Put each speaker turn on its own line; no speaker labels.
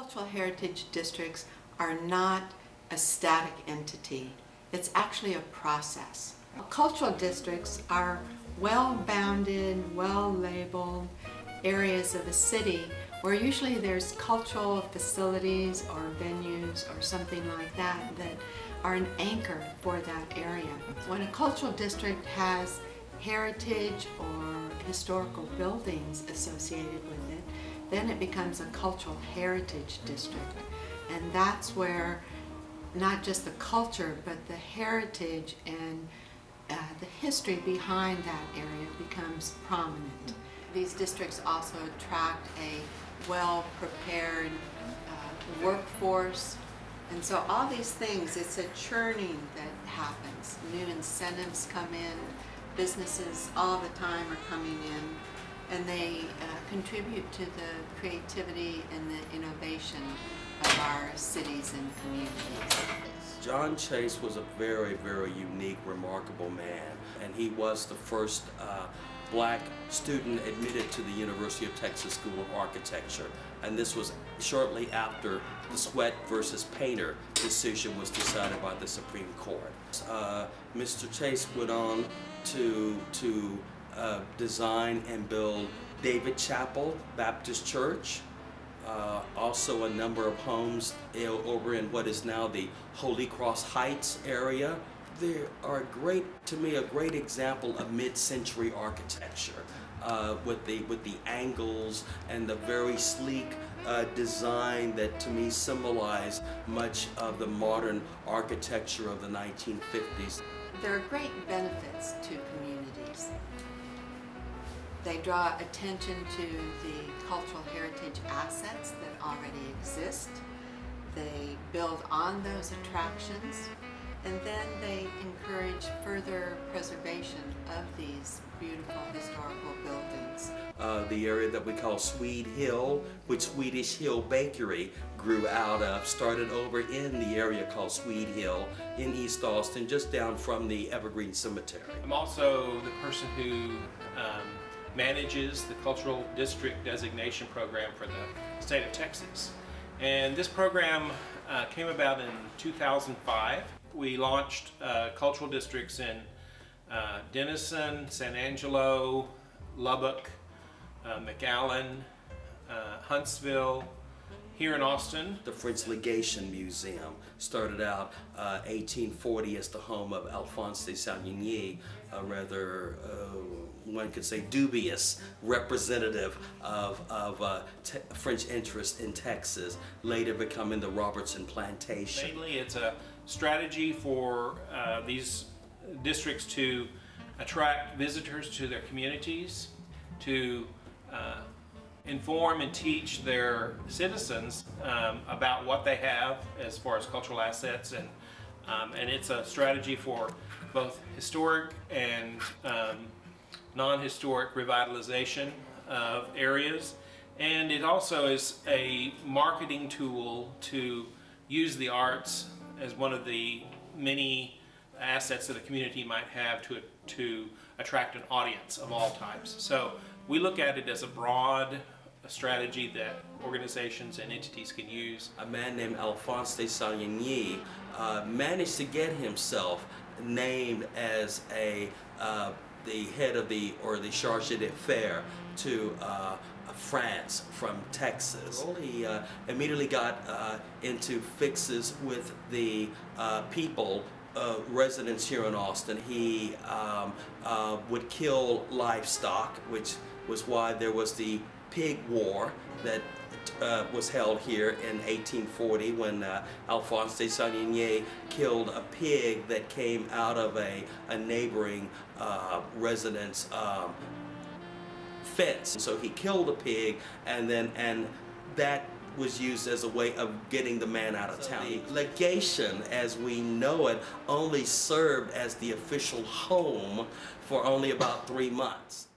Cultural heritage districts are not a static entity. It's actually a process. Cultural districts are well-bounded, well-labeled areas of a city where usually there's cultural facilities or venues or something like that that are an anchor for that area. When a cultural district has heritage or historical buildings associated with it, then it becomes a cultural heritage district. And that's where not just the culture, but the heritage and the history behind that area becomes prominent. These districts also attract a well-prepared workforce. And so all these things, it's a churning that happens. New incentives come in, businesses all the time are coming in, and they contribute to the creativity and the innovation of our cities and communities.
John Chase was a very, very unique, remarkable man, and he was the first black student admitted to the University of Texas School of Architecture, and this was shortly after the Sweat versus Painter decision was decided by the Supreme Court. Mr. Chase went on to design and build David Chapel Baptist Church, also a number of homes over in what is now the Holy Cross Heights area. They are to me, a great example of mid-century architecture with the angles and the very sleek design that to me symbolize much of the modern architecture of the 1950s.
There are great benefits to communities. They draw attention to the cultural heritage assets that already exist. They build on those attractions, and then they encourage further preservation of these beautiful historical buildings.
The area that we call Swede Hill, which Swedish Hill Bakery grew out of, started over in the area called Swede Hill in East Austin, just down from the Evergreen Cemetery.
I'm also the person who manages the Cultural District Designation Program for the state of Texas. And this program came about in 2005. We launched cultural districts in Denison, San Angelo, Lubbock, McAllen, Huntsville, here in Austin.
The French Legation Museum started out 1840 as the home of Alphonse de Savigny, a rather, one could say, dubious representative of French interest in Texas, later becoming the Robertson Plantation.
Mainly it's a strategy for these districts to attract visitors to their communities, to inform and teach their citizens about what they have as far as cultural assets, and it's a strategy for both historic and non-historic revitalization of areas, and it also is a marketing tool to use the arts as one of the many assets that a community might have to attract an audience of all types. So we look at it as a broad strategy that organizations and entities can use.
A man named Alphonse de Savigny managed to get himself named as the head of the charge d'affaires to France from Texas. He immediately got into fixes with the people, residents here in Austin. He would kill livestock, which was why there was the Pig War that was held here in 1840 when Alphonse de Savigny killed a pig that came out of a neighboring resident's fence. So he killed a pig, and that was used as a way of getting the man out of town. The legation, as we know it, only served as the official home for only about 3 months.